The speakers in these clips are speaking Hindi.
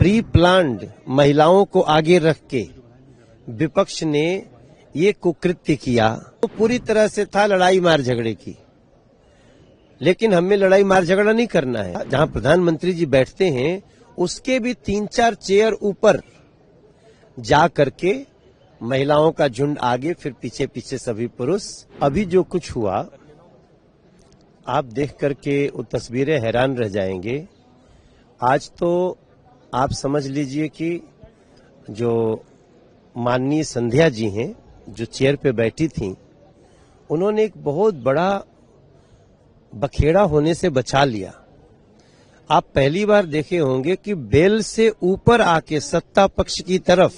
प्री प्लान्ड महिलाओं को आगे रख के विपक्ष ने ये कुकृत्य किया। तो पूरी तरह से था लड़ाई मार झगड़े की, लेकिन हमें लड़ाई मार झगड़ा नहीं करना है। जहां प्रधानमंत्री जी बैठते हैं उसके भी 3-4 चेयर ऊपर जा करके महिलाओं का झुंड आगे, फिर पीछे पीछे सभी पुरुष। अभी जो कुछ हुआ आप देख करके वो तस्वीरें हैरान रह जाएंगे। आज तो आप समझ लीजिए कि जो माननीय संध्या जी हैं, जो चेयर पे बैठी थीं, उन्होंने एक बहुत बड़ा बखेड़ा होने से बचा लिया। आप पहली बार देखे होंगे कि बेल से ऊपर आके सत्ता पक्ष की तरफ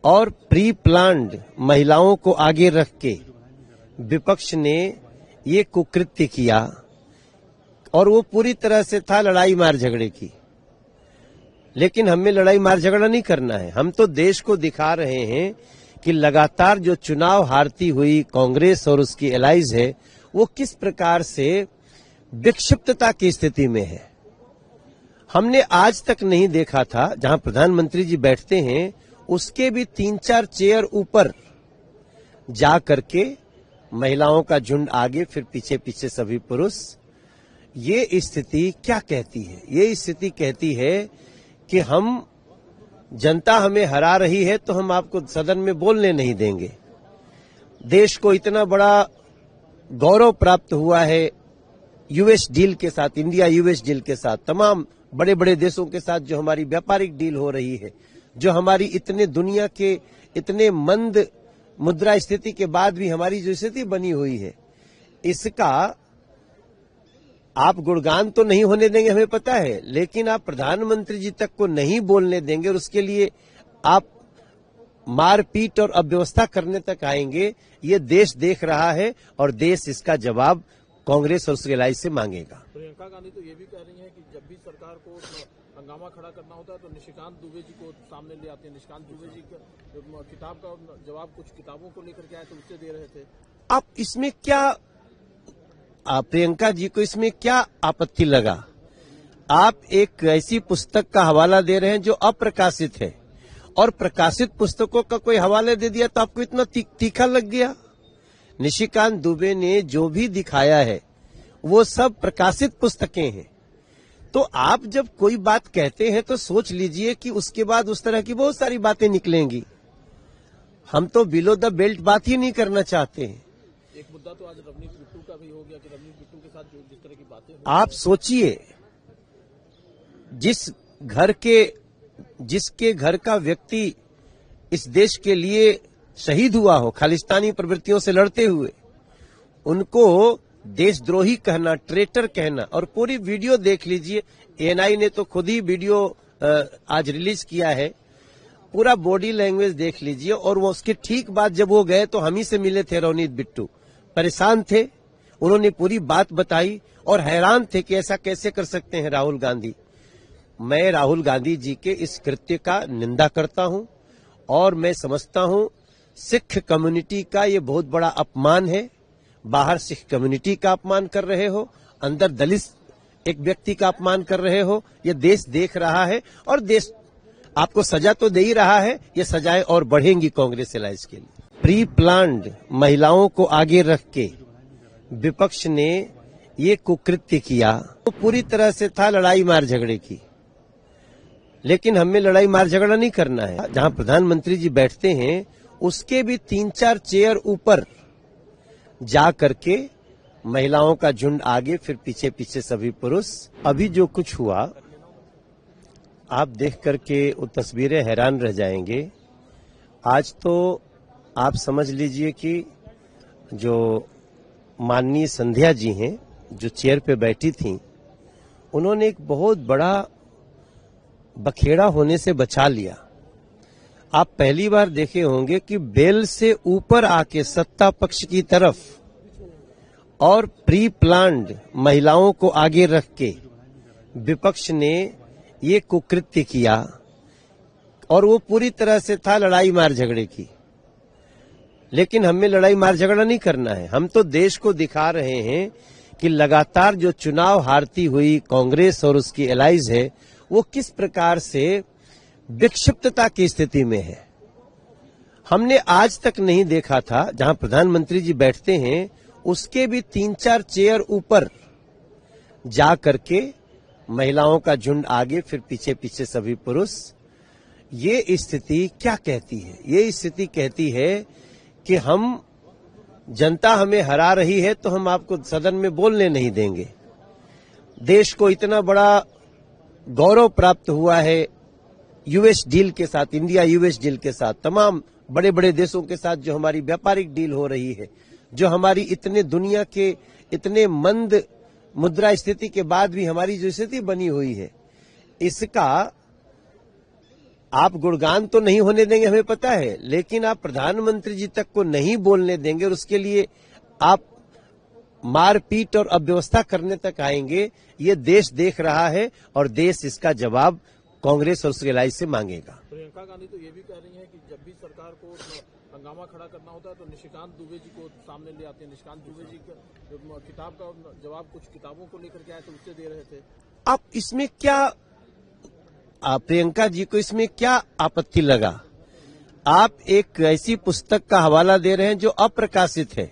और प्री प्लान्ड महिलाओं को आगे रख के विपक्ष ने ये कुकृत्य किया, और वो पूरी तरह से था लड़ाई मार झगड़े की। लेकिन हमें लड़ाई मार झगड़ा नहीं करना है। हम तो देश को दिखा रहे हैं कि लगातार जो चुनाव हारती हुई कांग्रेस और उसकी एलाइज है वो किस प्रकार से विक्षिप्तता की स्थिति में है। हमने आज तक नहीं देखा था, जहां प्रधानमंत्री जी बैठते हैं उसके भी 3-4 चेयर ऊपर जा करके महिलाओं का झुंड आगे, फिर पीछे पीछे सभी पुरुष। ये स्थिति क्या कहती है? ये स्थिति कहती है कि हम जनता हमें हरा रही है तो हम आपको सदन में बोलने नहीं देंगे। देश को इतना बड़ा गौरव प्राप्त हुआ है यूएस डील के साथ, इंडिया यूएस डील के साथ, तमाम बड़े बड़े देशों के साथ जो हमारी व्यापारिक डील हो रही है, जो हमारी इतने दुनिया के इतने मंद मुद्रा स्थिति के बाद भी हमारी जो स्थिति बनी हुई है, इसका आप गुणगान तो नहीं होने देंगे, हमें पता है, लेकिन आप प्रधानमंत्री जी तक को नहीं बोलने देंगे और उसके लिए आप मारपीट और अव्यवस्था करने तक आएंगे। ये देश देख रहा है और देश इसका जवाब कांग्रेस और उसके एलाइज से मांगेगा। प्रियंका गांधी तो ये भी कह रही हैं कि जब भी सरकार को हंगामा खड़ा करना होता है तो निशिकांत दुबे जी को सामने ले आते हैं। निशिकांत दुबे जी का किताब का जवाब कुछ किताबों को लेकर के आए तो उससे दे रहे थे। आप इसमें क्या, प्रियंका जी को इसमें क्या आपत्ति लगा? आप एक ऐसी पुस्तक का हवाला दे रहे हैं जो अप्रकाशित है, और प्रकाशित पुस्तकों का कोई हवाले दे दिया तो आपको इतना तीखा लग गया। निशिकांत दुबे ने जो भी दिखाया है वो सब प्रकाशित पुस्तकें हैं। तो आप जब कोई बात कहते हैं तो सोच लीजिए कि उसके बाद उस तरह की बहुत सारी बातें निकलेंगी। हम तो बिलो द बेल्ट बात ही नहीं करना चाहते हैं। एक मुद्दा तो आज रवनीत बिट्टू का भी हो गया कि रवनीत बिट्टू के साथ जिस तरह की बातें, आप सोचिए, जिसके घर का व्यक्ति इस देश के लिए शहीद हुआ हो, खालिस्तानी प्रवृत्तियों से लड़ते हुए, उनको देशद्रोही कहना, ट्रेटर कहना, और पूरी वीडियो देख लीजिए। एएनआई ने तो खुद ही वीडियो आज रिलीज किया है, पूरा बॉडी लैंग्वेज देख लीजिए। और वो उसके ठीक बाद जब वो गए तो हम ही से मिले थे रवनीत बिट्टू, परेशान थे, उन्होंने पूरी बात बताई और हैरान थे कि ऐसा कैसे कर सकते हैं राहुल गांधी। मैं राहुल गांधी जी के इस कृत्य का निंदा करता हूं और मैं समझता हूं सिख कम्युनिटी का ये बहुत बड़ा अपमान है। बाहर सिख कम्युनिटी का अपमान कर रहे हो, अंदर दलित एक व्यक्ति का अपमान कर रहे हो। ये देश देख रहा है और देश आपको सजा तो दे ही रहा है, ये सजाएं और बढ़ेंगी कांग्रेस एलाइज के लिए। प्री प्लान्ड महिलाओं को आगे रख के विपक्ष ने ये कुकृत्य किया। तो पूरी तरह से था लड़ाई मार झगड़े की, लेकिन हमें लड़ाई मार झगड़ा नहीं करना है। जहां प्रधानमंत्री जी बैठते हैं उसके भी 3-4 चेयर ऊपर जा करके महिलाओं का झुंड आगे, फिर पीछे पीछे सभी पुरुष। अभी जो कुछ हुआ आप देख करके वो तस्वीरें हैरान रह जाएंगे। आज तो आप समझ लीजिए कि जो माननीय संध्या जी हैं, जो चेयर पे बैठी थीं, उन्होंने एक बहुत बड़ा बखेड़ा होने से बचा लिया। आप पहली बार देखे होंगे कि बेल से ऊपर आके सत्ता पक्ष की तरफ और प्री प्लान्ड महिलाओं को आगे रख के विपक्ष ने ये कुकृत्य किया, और वो पूरी तरह से था लड़ाई मार झगड़े की। लेकिन हमें लड़ाई मार झगड़ा नहीं करना है। हम तो देश को दिखा रहे हैं कि लगातार जो चुनाव हारती हुई कांग्रेस और उसकी एलाइज है वो किस प्रकार से विक्षिप्तता की स्थिति में है। हमने आज तक नहीं देखा था, जहां प्रधानमंत्री जी बैठते हैं उसके भी 3-4 चेयर ऊपर जा करके महिलाओं का झुंड आगे, फिर पीछे पीछे सभी पुरुष। ये स्थिति क्या कहती है? ये स्थिति कहती है कि हम, जनता हमें हरा रही है तो हम आपको सदन में बोलने नहीं देंगे। देश को इतना बड़ा गौरव प्राप्त हुआ है यूएस डील के साथ, इंडिया यूएस डील के साथ, तमाम बड़े बड़े देशों के साथ जो हमारी व्यापारिक डील हो रही है, जो हमारी इतने दुनिया के इतने मंद मुद्रा स्थिति के बाद भी हमारी जो स्थिति बनी हुई है, इसका आप गुणगान तो नहीं होने देंगे, हमें पता है, लेकिन आप प्रधानमंत्री जी तक को नहीं बोलने देंगे और उसके लिए आप मारपीट और अव्यवस्था करने तक आएंगे। ये देश देख रहा है और देश इसका जवाब कांग्रेस और उसके लाई से मांगेगा। प्रियंका गांधी तो ये भी कह रही हैं कि जब भी सरकार को हंगामा खड़ा करना होता है तो निशिकांत दुबे जी को सामने ले आते हैं। निशिकांत दुबे जी का किताब का जवाब कुछ किताबों को लेकर के आए तो उससे दे रहे थे। आप इसमें क्या, प्रियंका जी को इसमें क्या आपत्ति लगा? आप एक ऐसी पुस्तक का हवाला दे रहे हैं जो अप्रकाशित है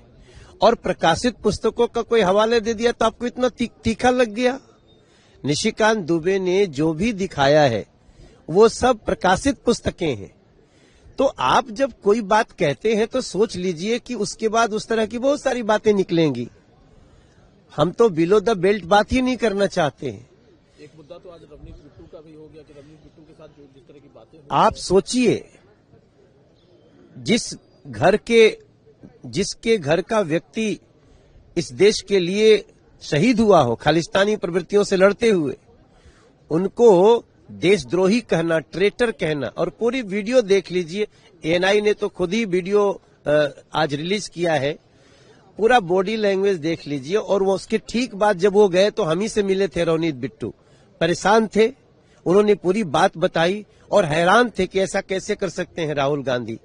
और प्रकाशित पुस्तकों का कोई हवाले दे दिया तो आपको इतना तीखा लग गया। निशिकांत दुबे ने जो भी दिखाया है वो सब प्रकाशित पुस्तकें हैं। तो आप जब कोई बात कहते हैं तो सोच लीजिए कि उसके बाद उस तरह की बहुत सारी बातें निकलेंगी। हम तो बिलो द बेल्ट बात ही नहीं करना चाहते हैं। एक मुद्दा तो आज रवनीत बिट्टू का भी हो गया कि रवनीत बिट्टू के साथ जो जिस तरह की बातें, आप सोचिए, जिसके घर का व्यक्ति इस देश के लिए शहीद हुआ हो खालिस्तानी प्रवृत्तियों से लड़ते हुए, उनको देशद्रोही कहना, ट्रेटर कहना, और पूरी वीडियो देख लीजिए। एएनआई ने तो खुद ही वीडियो आज रिलीज किया है, पूरा बॉडी लैंग्वेज देख लीजिए। और वो उसके ठीक बाद जब वो गए तो हम ही से मिले थे रवनीत बिट्टू, परेशान थे, उन्होंने पूरी बात बताई और हैरान थे कि ऐसा कैसे कर सकते हैं राहुल गांधी।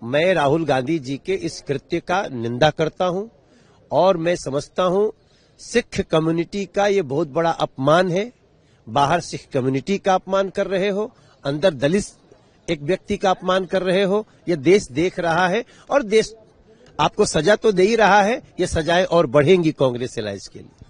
मैं राहुल गांधी जी के इस कृत्य का निंदा करता हूं और मैं समझता हूं सिख कम्युनिटी का ये बहुत बड़ा अपमान है। बाहर सिख कम्युनिटी का अपमान कर रहे हो, अंदर दलित एक व्यक्ति का अपमान कर रहे हो। ये देश देख रहा है और देश आपको सजा तो दे ही रहा है, ये सजाएं और बढ़ेंगी कांग्रेस एलायंस के लिए।